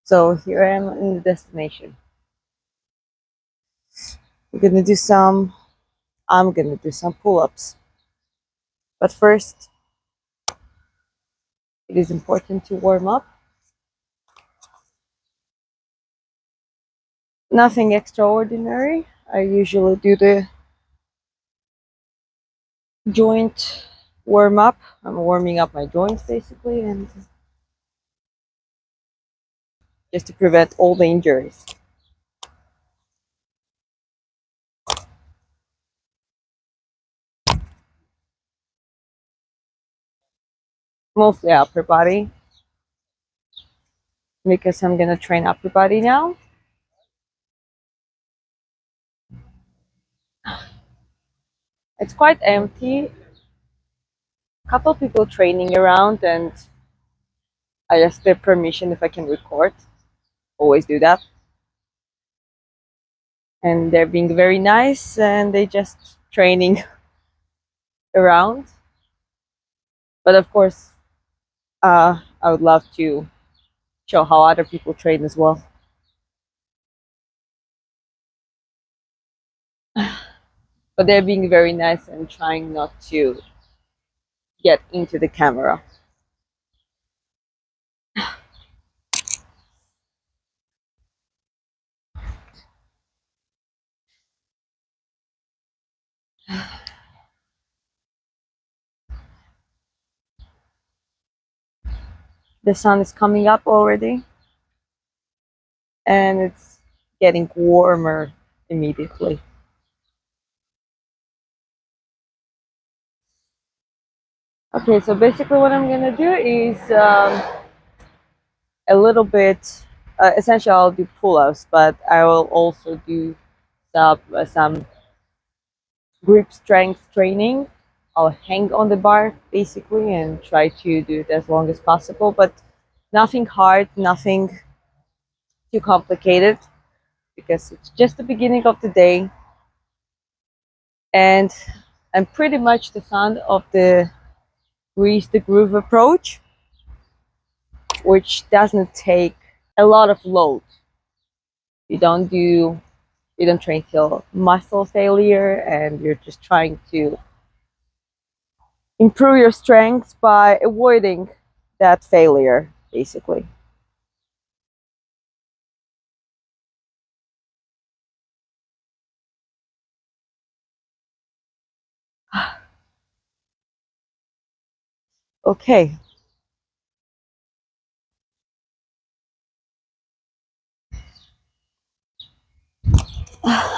So here I am in the destination. We're gonna do some, I'm gonna do some pull ups. But first, it is important to warm up. Nothing extraordinary. I usually do the joint warm up. I'm warming up my joints basically, and just to prevent all the injuries. Mostly upper body because I'm gonna train upper body now. It's quite empty. A couple people training around, and I asked their permission if I can record. Always do that. And they're being very nice, and they just training around. But of course, I would love to show how other people train as well. But they're being very nice and trying not to get into the camera. The sun is coming up already, and it's getting warmer immediately. Okay, so basically, what I'm gonna do is a little bit. Essentially, I'll do pull-ups, but I will also do some grip strength training. I'll hang on the bar basically and try to do it as long as possible, but nothing hard, nothing too complicated because it's just the beginning of the day, and I'm pretty much the fan of the grease the groove approach, which doesn't take a lot of load. You don't do you don't train till muscle failure, and you're just trying to improve your strength by avoiding that failure basically. Okay,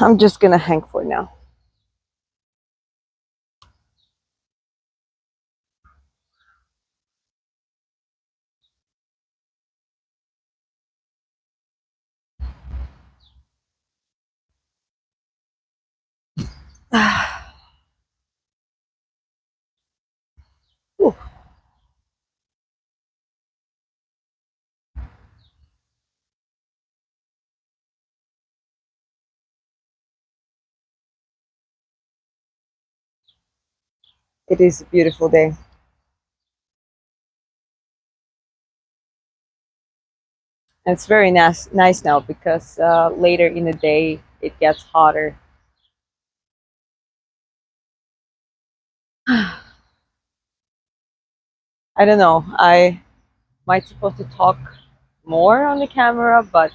I'm just gonna hang for now. Ooh, it is a beautiful day. And it's very nice now because later in the day it gets hotter. I don't know. I might supposed to talk more on the camera, but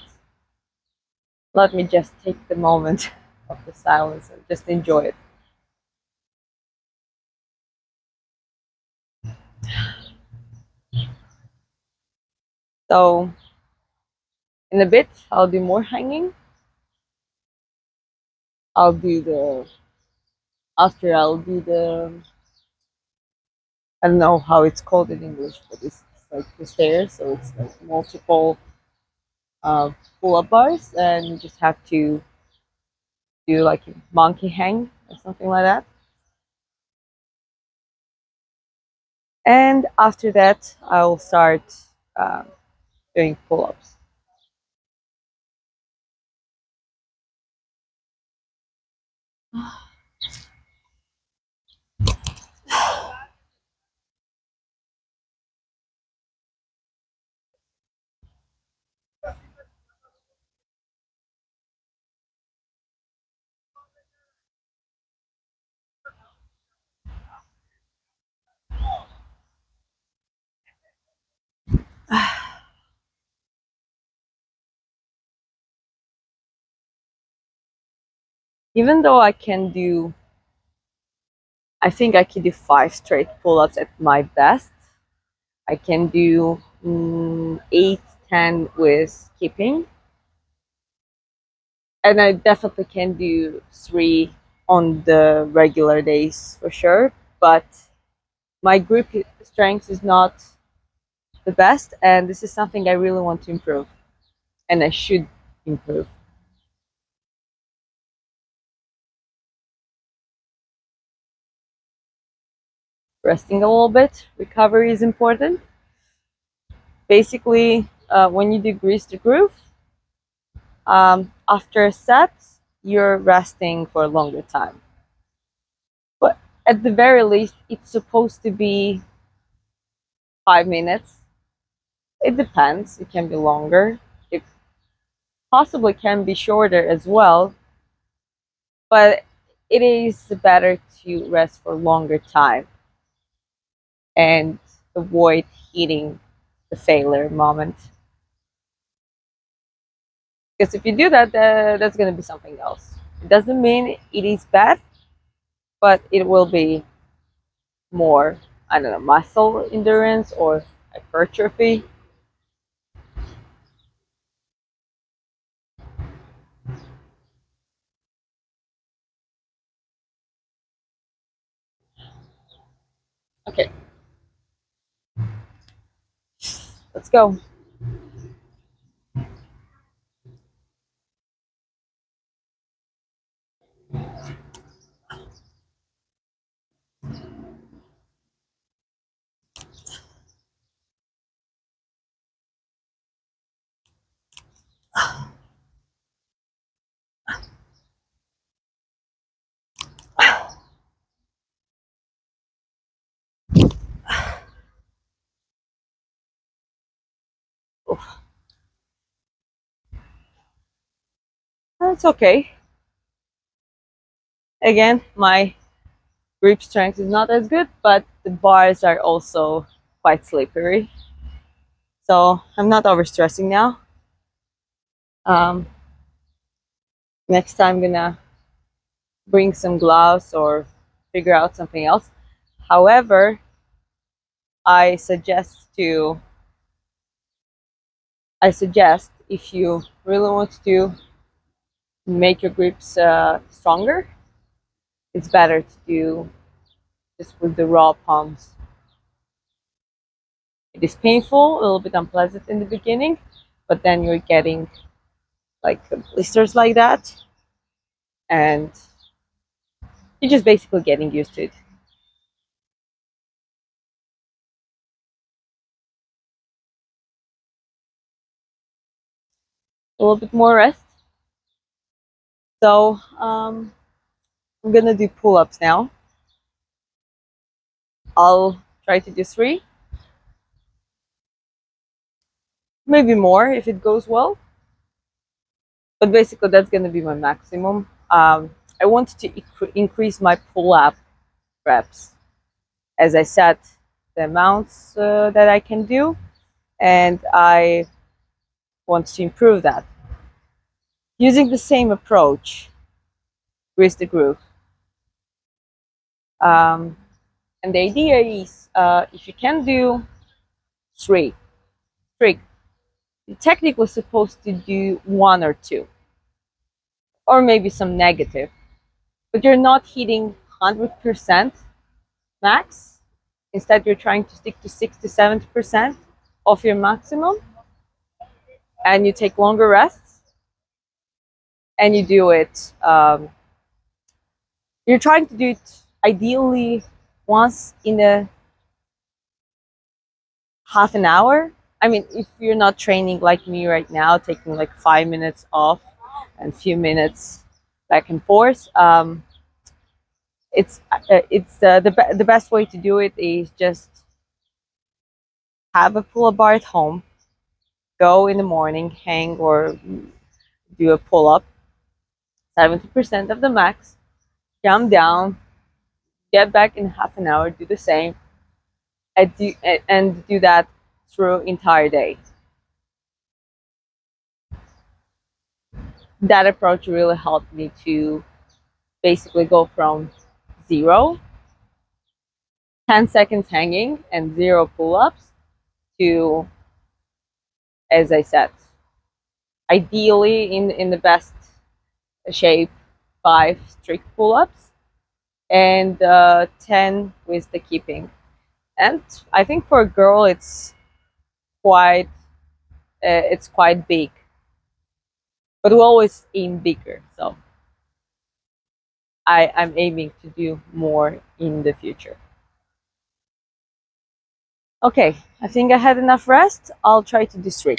let me just take the moment of the silence and just enjoy it. So in a bit, I'll do more hanging. I'll do the after I'll do the I don't know how it's called in English, but it's like the stairs, so it's like multiple uh, pull-up bars, and you just have to do like a monkey hang or something like that. And after that, I'll start uh, doing pull-ups. Even though I think I can do 5 straight pull-ups at my best. I can do 8, 10 with skipping, and I definitely can do 3 on the regular days for sure. But my grip strength is not the best, and this is something I really want to improve, and I should improve. Resting a little bit, recovery is important. Basically, when you do grease the groove, after a set, you're resting for a longer time. But at the very least, it's supposed to be 5 minutes. It depends. It can be longer. It possibly can be shorter as well. But it is better to rest for longer time and avoid hitting the failure moment. Because if you do that, that's going to be something else. It doesn't mean it is bad, but it will be more, I don't know, muscle endurance or hypertrophy. Okay, let's go. That's okay. Again, my grip strength is not as good, but the bars are also quite slippery. So I'm not overstressing now. Um, Next time I'm gonna bring some gloves or figure out something else. However, I suggest to I suggest if you really want to make your grips stronger, it's better to do just with the raw palms. It is painful, a little bit unpleasant in the beginning, but then you're getting like blisters like that, and you're just basically getting used to it. A little bit more rest. So I'm gonna do pull-ups now. I'll try to do 3, maybe more if it goes well. But basically, that's gonna be my maximum. I want to increase my pull-up reps as I set the amounts that I can do, and I want to improve that using the same approach. Grease the groove. Um, and the idea is, if you can do 3, 3, the technique was supposed to do 1 or 2, or maybe some negative, but you're not hitting 100% max. Instead, you're trying to stick to 60, 70% of your maximum, and you take longer rests, and you do it. You're trying to do it ideally once in a half an hour. I mean, if you're not training like me right now, taking like 5 minutes off and few minutes back and forth, the best way to do it is just have a pull-up bar at home, go in the morning, hang or do a pull-up, 70% of the max, jump down, get back in half an hour, do the same, and do that through entire day. That approach really helped me to basically go from 0, 10 seconds hanging and 0 pull-ups, to, as I said, ideally in the best shape, 5 strict pull-ups and 10 with the keeping. And I think for a girl quite it's quite big, but we always aim bigger. So I'm aiming to do more in the future. Okay, I think I had enough rest. I'll try to do 3.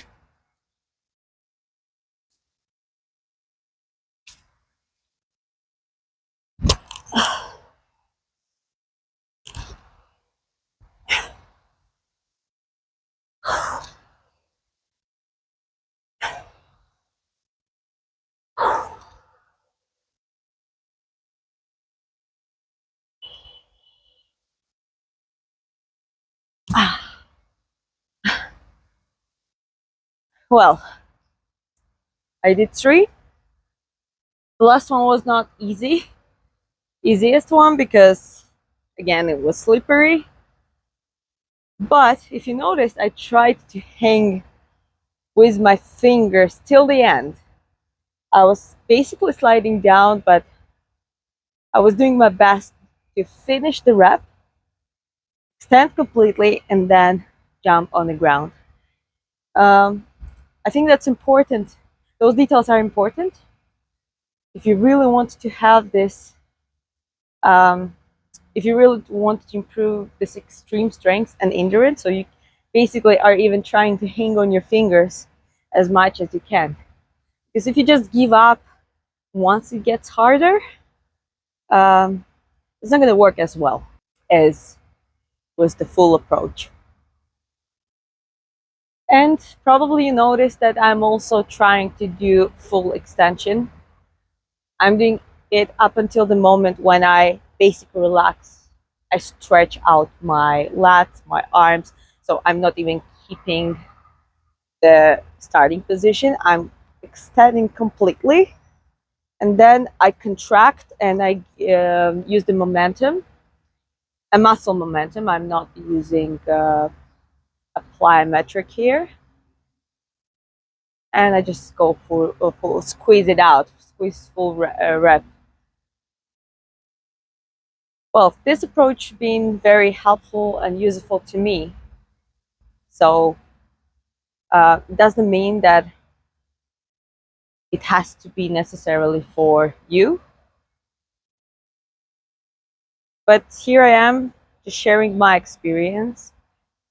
Well, I did 3. The last one was not easiest one, because again it was slippery. But if you noticed, I tried to hang with my fingers till the end. I was basically sliding down, but I was doing my best to finish the rep, stand completely, and then jump on the ground. Um, I think that's important. Those details are important if you really want to have this. Um, if you really want to improve this extreme strength and endurance, so you basically are even trying to hang on your fingers as much as you can. Because if you just give up once it gets harder, um, it's not going to work as well as with the full approach. And probably you noticed that I'm also trying to do full extension. I'm doing it up until the moment when I basically relax. I stretch out my lats, my arms, so I'm not even keeping the starting position. I'm extending completely, and then I contract and I use the momentum, a muscle momentum. I'm not using a plyometric here, and I just go for full squeeze it out, squeeze full rep. Well, this approach been very helpful and useful to me. So it doesn't mean that it has to be necessarily for you. But here I am, just sharing my experience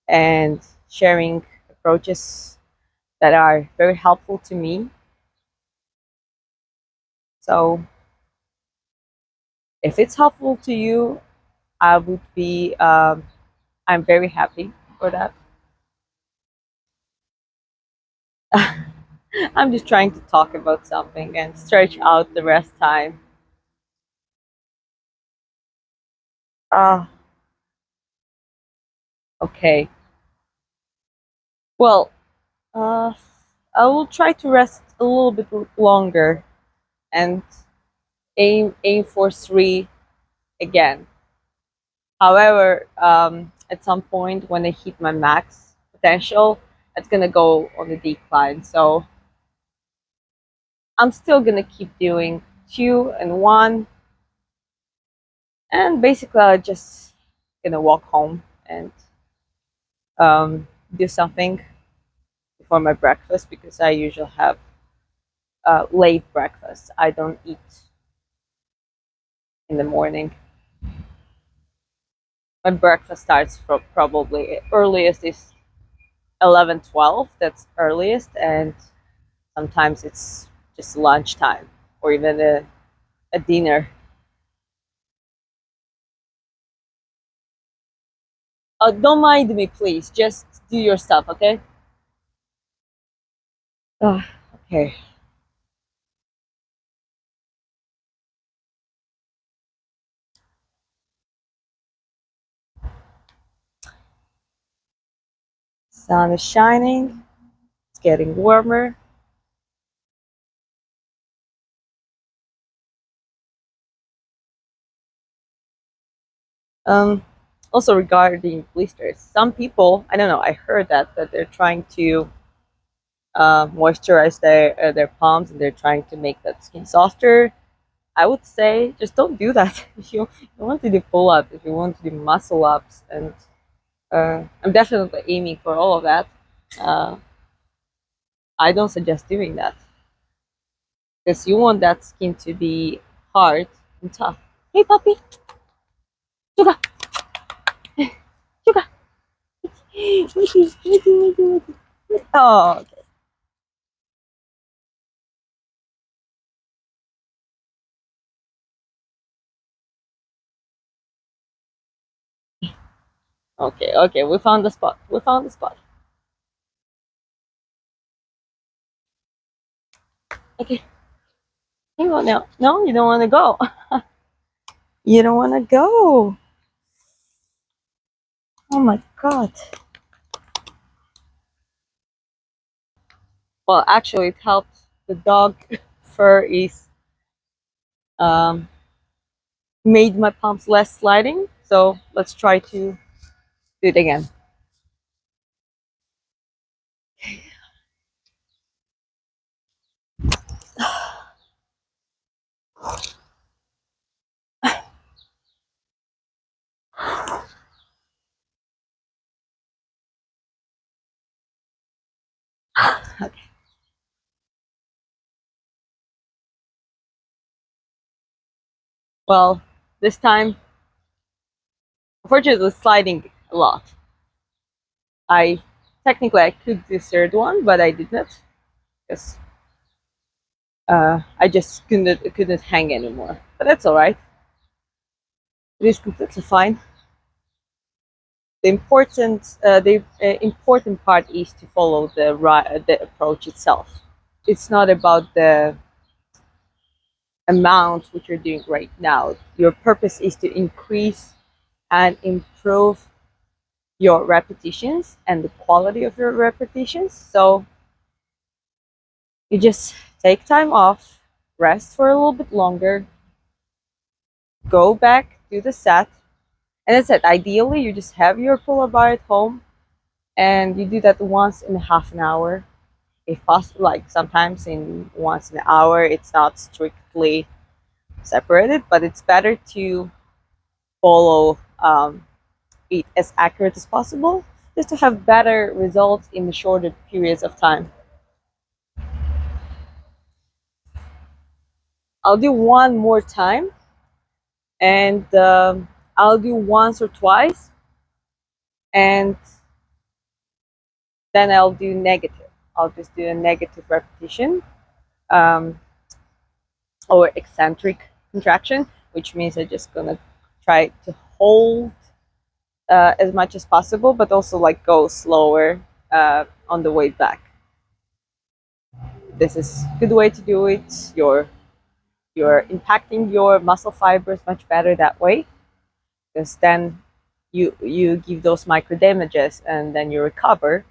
and sharing approaches that are very helpful to me. So if it's helpful to you, I would be, I'm very happy for that. I'm just trying to talk about something and stretch out the rest time. Ah, okay. Well, uh, I will try to rest a little bit longer and aim for 3 again. However, at some point when I hit my max potential, it's gonna go on the decline. So I'm still gonna keep doing 2 and 1, and basically I'm just gonna walk home and do something before my breakfast, because I usually have late breakfast. I don't eat in the morning. My breakfast starts from probably earliest is 11, 12. That's earliest, and sometimes it's just lunchtime or even a dinner. Don't mind me, please. Just do your stuff, okay? Ah, okay. Sun is shining. It's getting warmer. Um, Also regarding blisters, some people, I don't know, I heard that they're trying to moisturize their palms and they're trying to make that skin softer. I would say just don't do that. If you want to do pull ups, if you want to do muscle ups, and I'm definitely aiming for all of that. Uh, I don't suggest doing that because you want that skin to be hard and tough. Hey, puppy, sugar, sugar. Oh, okay, okay. We found the spot. We found the spot. Okay, hang on now. No, you don't want to go. You don't want to go. Oh my god. Well, actually, it helps. The dog fur is um, made my palms less sliding. So let's try to do it again. Okay. Well, this time, unfortunately, sliding a lot. I technically I could do third one, but I didn't because I just couldn't hang anymore. But that's all right. It is completely fine. The important part is to follow the approach itself. It's not about the amount which you're doing right now. Your purpose is to increase and improve your repetitions and the quality of your repetitions. So you just take time off, rest for a little bit longer, go back, do the set, and that's it. Ideally, you just have your pull-up bar at home and you do that once in a half an hour if possible. Like sometimes in once an hour it's not strictly separated, but it's better to follow it as accurate as possible just to have better results in the shorter periods of time. I'll do one more time, and I'll do once or twice, and then I'll do negative. I'll just do a negative repetition, um, or eccentric contraction, which means I'm just gonna try to hold as much as possible, but also like go slower on the way back. This is a good way to do it. You're impacting your muscle fibers much better that way, because then you give those micro damages and then you recover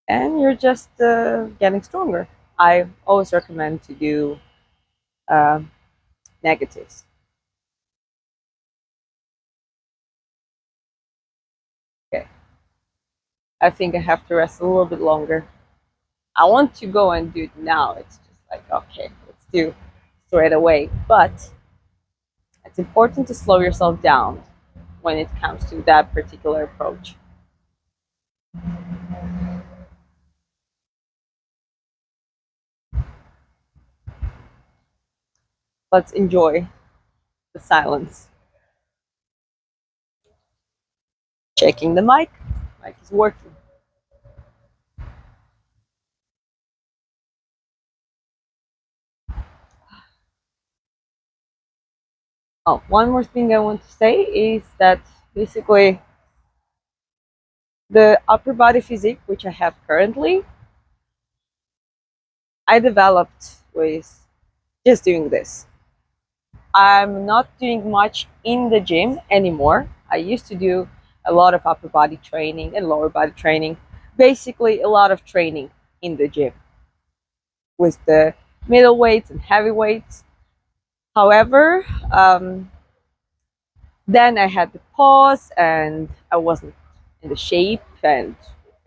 and you're just getting stronger. I always recommend to do uh, negatives. Okay, I think I have to rest a little bit longer. I want to go and do it now. It's just like, okay, let's do straight away. But it's important to slow yourself down when it comes to that particular approach. Let's enjoy the silence. Checking the mic. Mic is working. Oh, one more thing I want to say is that basically the upper body physique, which I have currently, I developed with just doing this. I'm not doing much in the gym anymore. I used to do a lot of upper body training and lower body training, basically a lot of training in the gym with the middle weights and heavy weights. However, Then I had to pause, and I wasn't in the shape. And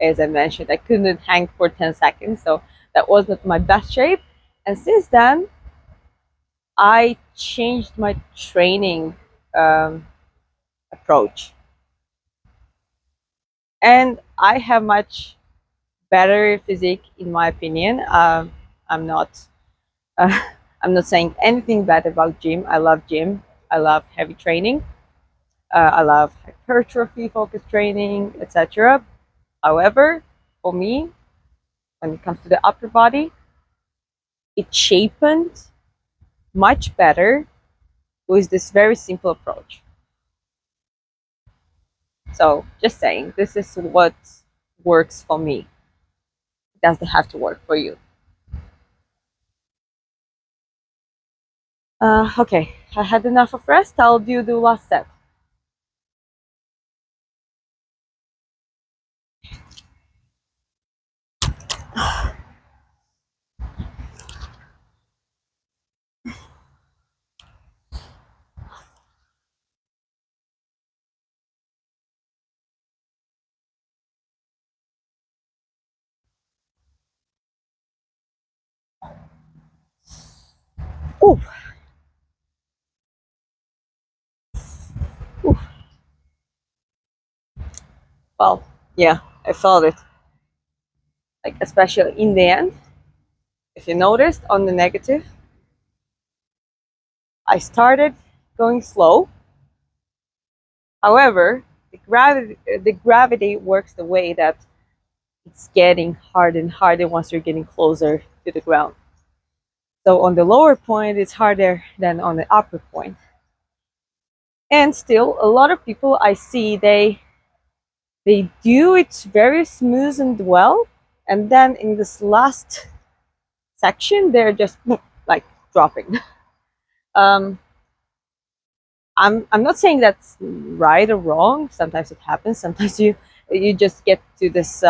as I mentioned, I couldn't hang for 10 seconds, so that wasn't my best shape. And since then, I changed my training um, approach, and I have much better physique in my opinion. I'm not uh, I'm not saying anything bad about gym. I love gym. I love heavy training. I love hypertrophy focused training, etc. However, for me, when it comes to the upper body, it sharpened much better with this very simple approach. So, just saying, this is what works for me. It doesn't have to work for you. Okay, I had enough of rest. I'll do the last set. Ooh, ooh. Well, yeah, I felt it. Like, especially in the end, if you noticed on the negative, I started going slow. However, the gravity works the way that it's getting harder and harder once you're getting closer to the ground. So on the lower point, it's harder than on the upper point. And still, a lot of people I see, they do it very smooth and well, and then in this last section, they're just like dropping. Um, I'm not saying that's right or wrong. Sometimes it happens. Sometimes you just get to this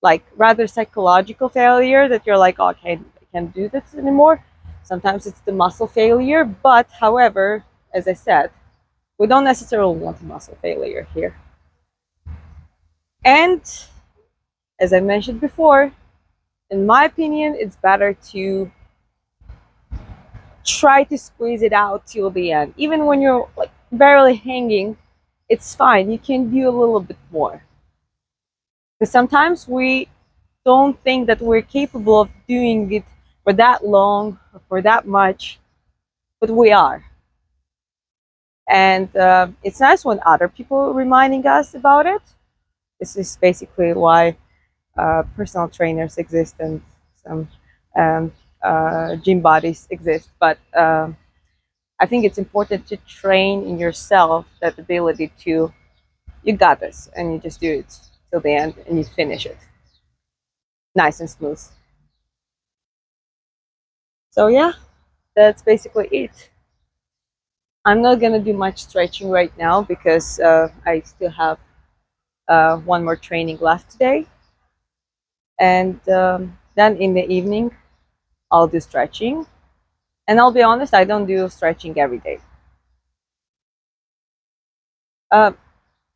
like rather psychological failure that you're like, oh, I can't do this anymore. Sometimes it's the muscle failure, but however, as I said, we don't necessarily want a muscle failure here. And as I mentioned before, in my opinion, it's better to try to squeeze it out till the end. Even when you're like barely hanging, it's fine. You can do a little bit more. Because sometimes we don't think that we're capable of doing it for that long or for that much, but we are. And it's nice when other people reminding us about it. This is basically why personal trainers exist and some um, gym bodies exist. But I think it's important to train in yourself that ability to, you got this, and you just do it till the end and you finish it nice and smooth. So, yeah, that's basically it. I'm not gonna do much stretching right now because I still have one more training left today. And then in the evening, I'll do stretching. And I'll be honest, I don't do stretching every day. Uh,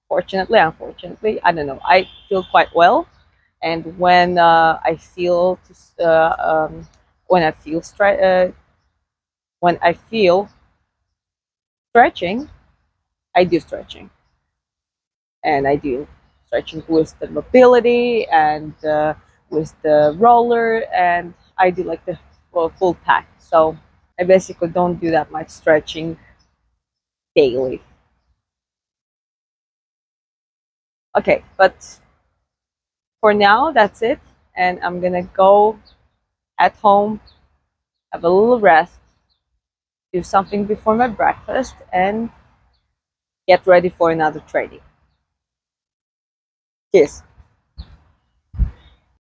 Fortunately, unfortunately, I don't know. I feel quite well, and when I feel when I feel when I feel stretching, I do stretching, and I do stretching with the mobility and with the roller, and I do like the full pack. So I basically don't do that much stretching daily. Okay, but for now, that's it, and I'm gonna go at home, have a little rest, do something before my breakfast, and get ready for another training. Cheers.